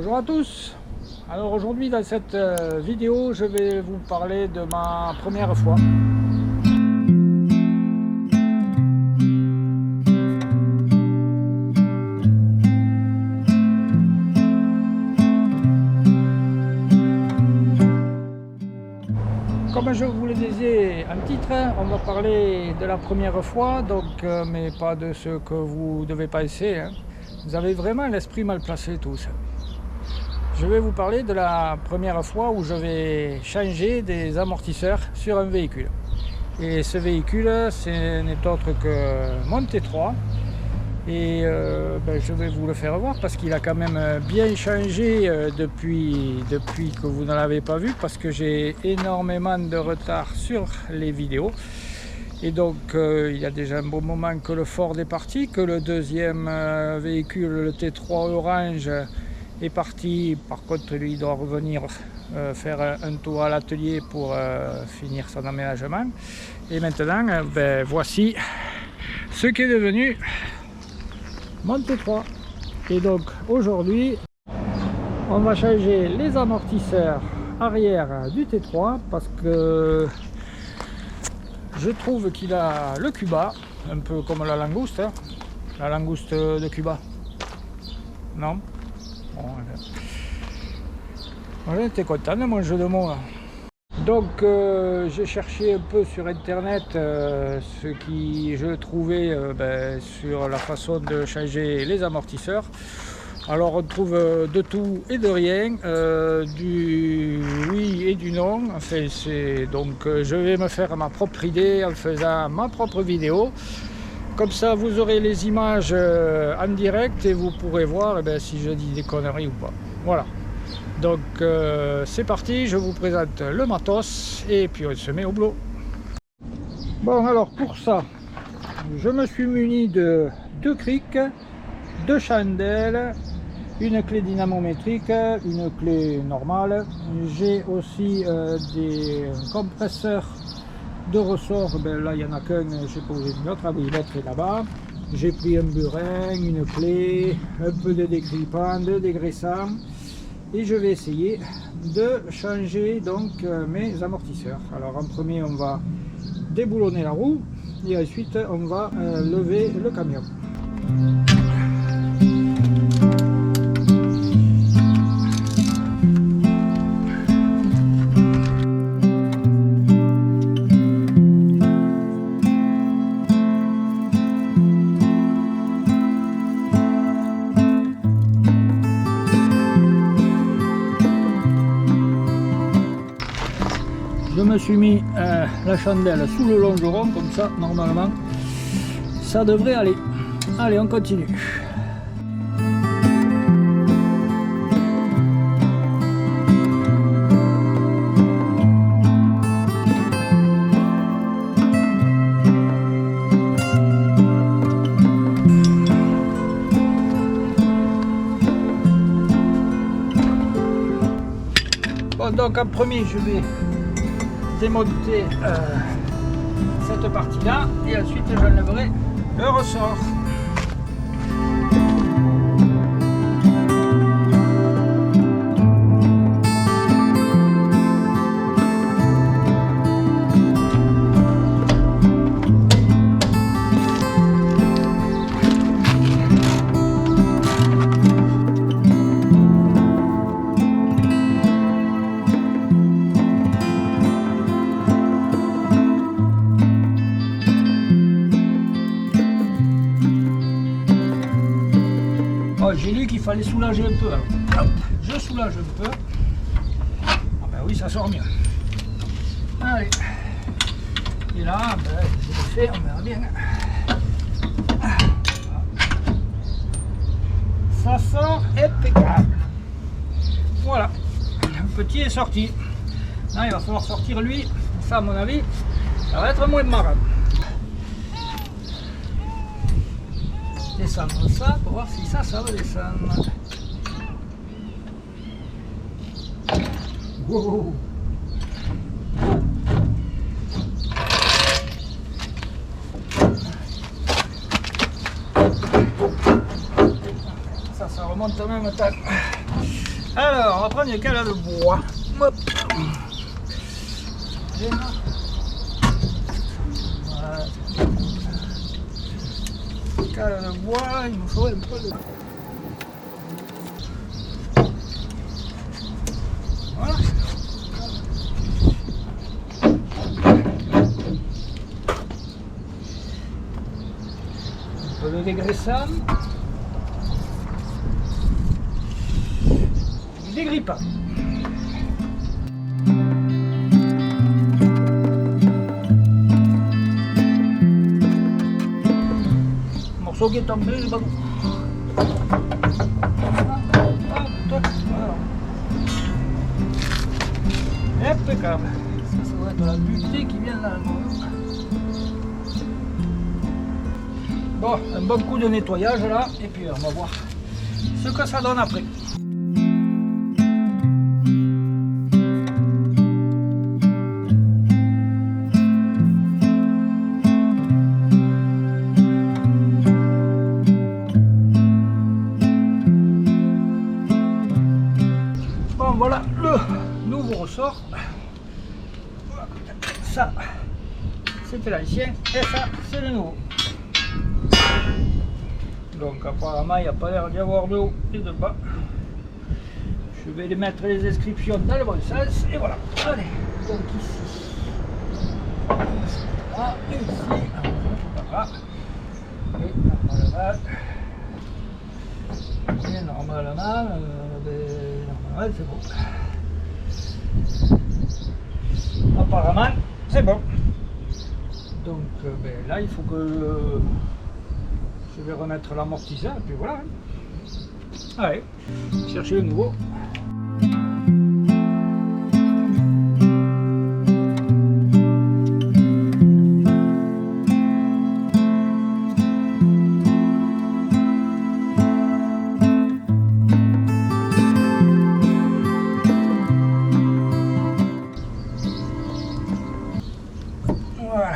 Bonjour à tous. Alors aujourd'hui dans cette vidéo je vais vous parler de ma première fois. Comme je vous le disais en titre, on va parler de la première fois, donc, mais pas de ce que vous devez penser, hein. Vous avez vraiment l'esprit mal placé tous. Je vais vous parler de la première fois où je vais changer des amortisseurs sur un véhicule. Et ce véhicule, ce n'est autre que mon T3. Et je vais vous le faire voir parce qu'il a quand même bien changé depuis que vous ne l'avez pas vu, parce que j'ai énormément de retard sur les vidéos. Et donc il y a déjà un bon moment que le Ford est parti, que le deuxième véhicule, le T3 orange, est parti. Par contre lui doit revenir faire un tour à l'atelier pour finir son aménagement. Et maintenant voici ce qui est devenu mon T3. Et donc aujourd'hui on va changer les amortisseurs arrière du T3 parce que je trouve qu'il a le Cuba, un peu comme la langouste, hein. La langouste de Cuba. Non bon, j'étais content de mon jeu de mots là. Donc j'ai cherché un peu sur internet ce qui je trouvais sur la façon de changer les amortisseurs. Alors on trouve de tout et de rien, du oui et du non. Enfin, donc je vais me faire ma propre idée en faisant ma propre vidéo. Comme ça vous aurez les images en direct et vous pourrez voir si je dis des conneries ou pas. Voilà. Donc c'est parti, je vous présente le matos et puis on se met au boulot. Bon, alors pour ça, je me suis muni de 2 crics, 2 chandelles, une clé dynamométrique, une clé normale. J'ai aussi des compresseurs de ressort. Là il n'y en a qu'un, je sais pas où j'ai mis l'autre. Ah oui, l'autre est là-bas. J'ai pris un burin, une clé, un peu de décripant, de dégraissant. Et je vais essayer de changer donc mes amortisseurs. Alors en premier on va déboulonner la roue et ensuite on va lever le camion. Je me suis mis la chandelle sous le longeron, comme ça, normalement, ça devrait aller. Allez, on continue. Bon, donc en premier, je vais démonter cette partie là et ensuite j'enlèverai le ressort. J'ai lu qu'il fallait soulager un peu. Alors, hop, je soulage un peu. Ah ben oui, ça sort mieux. Allez. Et là, je vais faire, on verra bien. Ça sort impeccable. Voilà. Le petit est sorti. Là, il va falloir sortir lui. Ça, à mon avis, ça va être moins marrant. Descendre ça pour voir si ça va descendre. Wow. Ça remonte en même temps. Alors, on va prendre une cale de bois. Hop. Voilà. Cale de bois, il nous faut un peu de... Voilà. Un peu de dégraissant. Du dégrippant. Morceau qui est tombé, le ballon. Voilà. Impeccable. Ça doit être la butée qui vient là. Bon, un bon coup de nettoyage là, et puis on va voir ce que ça donne après. Bon, voilà le nouveau ressort. Ça, c'était l'ancien, et ça, c'est le nouveau. Donc apparemment il n'y a pas l'air d'y avoir de haut et de bas. Je vais les mettre les inscriptions dans le bon sens et voilà. Allez, donc ici. Là, et ici. Voilà. Et normalement, c'est bon. Apparemment, c'est bon. Donc là, il faut que je vais remettre l'amortisseur et puis voilà. Allez, chercher le nouveau. Voilà.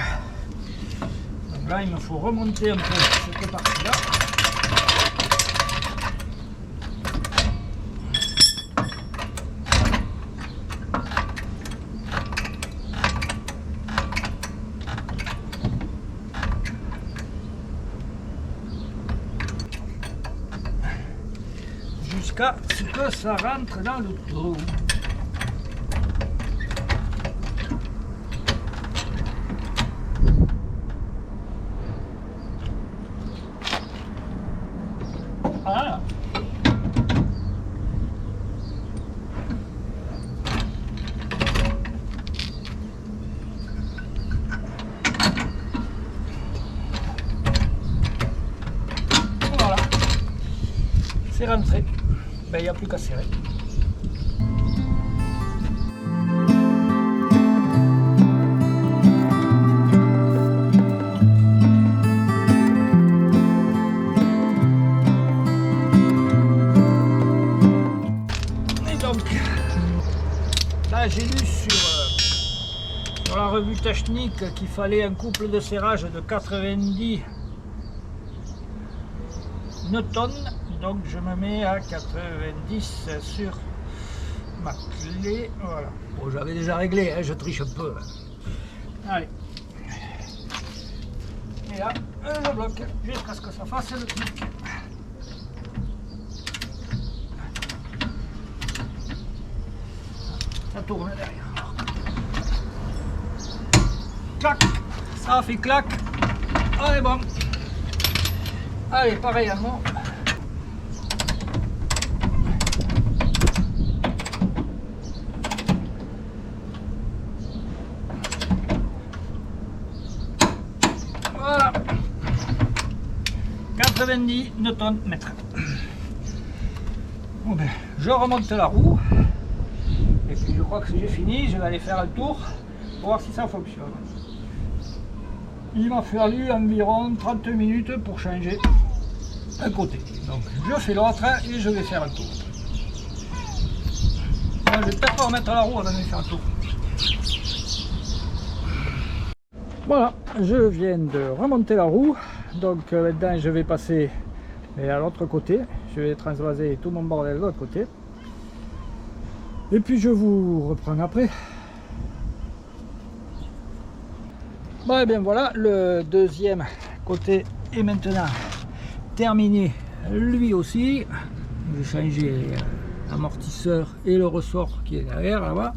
Donc là, il me faut remonter un peu cette partie-là. Jusqu'à ce que ça rentre dans le trou. Voilà. Voilà. C'est rentré. Ben, il n'y a plus qu'à serrer. Là, j'ai lu sur la revue technique qu'il fallait un couple de serrage de 90 newtons, donc je me mets à 90 sur ma clé. Voilà. Bon, j'avais déjà réglé, hein, je triche un peu. Allez. Et là, je bloque jusqu'à ce que ça fasse le truc. Ça tourne derrière. Clac, ça fait clac. Allez, bon. Allez, pareil à moi. Voilà. 90 newtons mètres. Bon ben, je remonte la roue. Et puis je crois que j'ai fini, je vais aller faire un tour pour voir si ça fonctionne. Il m'a fallu environ 30 minutes pour changer un côté. Donc je fais l'autre et je vais faire un tour. Bon, je vais peut-être pas remettre la roue avant de faire un tour. Voilà, je viens de remonter la roue. Donc maintenant je vais passer à l'autre côté. Je vais transvaser tout mon bordel de l'autre côté. Et puis je vous reprends après. Bon et bien voilà, le deuxième côté est maintenant terminé lui aussi. J'ai changé l'amortisseur et le ressort qui est derrière là-bas.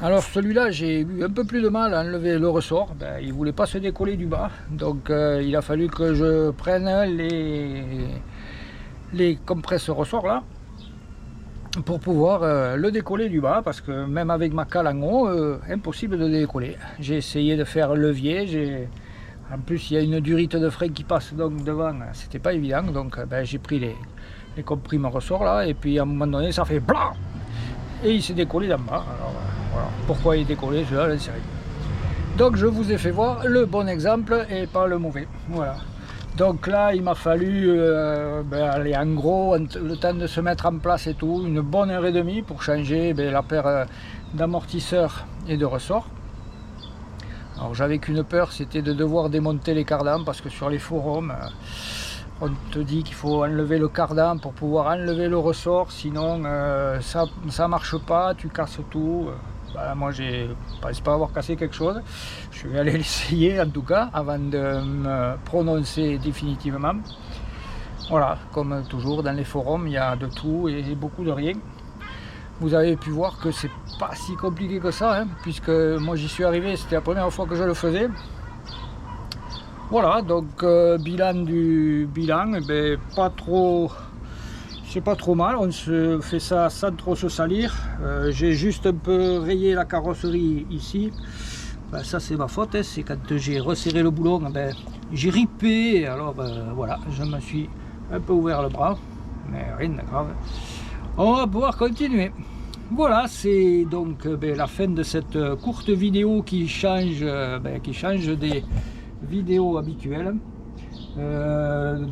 Alors celui-là, j'ai eu un peu plus de mal à enlever le ressort, ben, il ne voulait pas se décoller du bas, donc il a fallu que je prenne les compresses ressorts là pour pouvoir le décoller du bas, parce que même avec ma cale en haut, impossible de décoller. J'ai essayé de faire levier, en plus il y a une durite de frein qui passe donc devant, c'était pas évident, donc ben, j'ai pris les comprimes ressorts là, et puis à un moment donné ça fait blanc et il s'est décollé d'en bas. Alors voilà, pourquoi il est décollé, je ne sais rien. Donc je vous ai fait voir le bon exemple et pas le mauvais. Voilà. Donc là, il m'a fallu, aller en gros, le temps de se mettre en place et tout, une bonne heure et demie pour changer la paire d'amortisseurs et de ressorts. Alors j'avais qu'une peur, c'était de devoir démonter les cardans, parce que sur les forums, on te dit qu'il faut enlever le cardan pour pouvoir enlever le ressort, sinon ça marche pas, tu casses tout. Moi je pense pas avoir cassé quelque chose, je vais aller l'essayer en tout cas avant de me prononcer définitivement. Voilà, comme toujours dans les forums, il y a de tout et beaucoup de rien. Vous avez pu voir que c'est pas si compliqué que ça, hein, puisque moi j'y suis arrivé, c'était la première fois que je le faisais. Voilà, donc bilan du bilan, pas trop, c'est pas trop mal, on se fait ça sans trop se salir. J'ai juste un peu rayé la carrosserie ici, ça c'est ma faute, hein, c'est quand j'ai resserré le boulon, j'ai ripé, alors voilà, je me suis un peu ouvert le bras, mais rien de grave. On va pouvoir continuer. Voilà, c'est donc la fin de cette courte vidéo qui change des vidéos habituelles.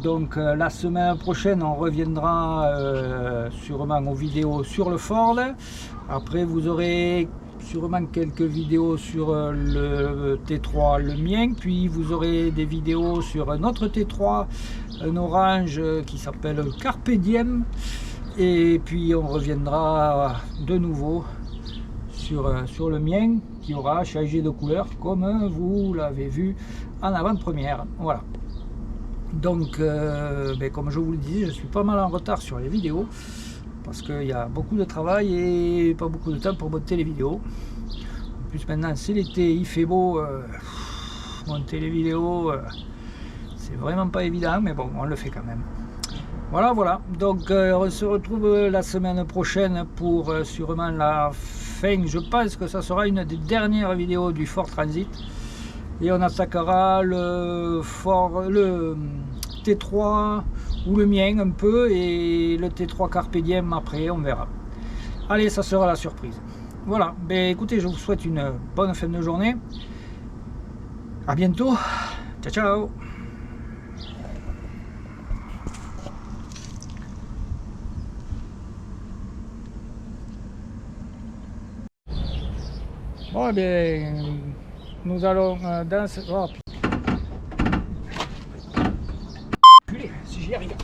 Donc la semaine prochaine on reviendra sûrement aux vidéos sur le Ford. Après vous aurez sûrement quelques vidéos sur le T3, le mien, puis vous aurez des vidéos sur un autre T3, un orange qui s'appelle Carpe Diem, et puis on reviendra de nouveau sur le mien qui aura changé de couleur comme vous l'avez vu en avant-première. Voilà, donc comme je vous le disais, je suis pas mal en retard sur les vidéos parce qu'il y a beaucoup de travail et pas beaucoup de temps pour monter les vidéos. En plus maintenant c'est l'été, il fait beau, monter les vidéos c'est vraiment pas évident, mais bon, on le fait quand même. Voilà, donc on se retrouve la semaine prochaine pour sûrement la fin, je pense que ça sera une des dernières vidéos du Ford Transit, et on attaquera le T3 ou le mien un peu, et le T3 Carpe Diem après, on verra. Allez, ça sera la surprise. Voilà, écoutez, je vous souhaite une bonne fin de journée, à bientôt, ciao. Bon, nous allons dans ce... Oh, putain, si j'y arrive.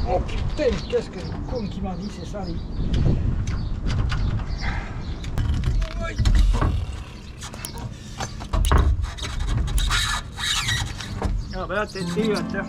Oh putain, qu'est-ce que le con qui m'a dit, c'est ça, lui. Ah, là, t'es là,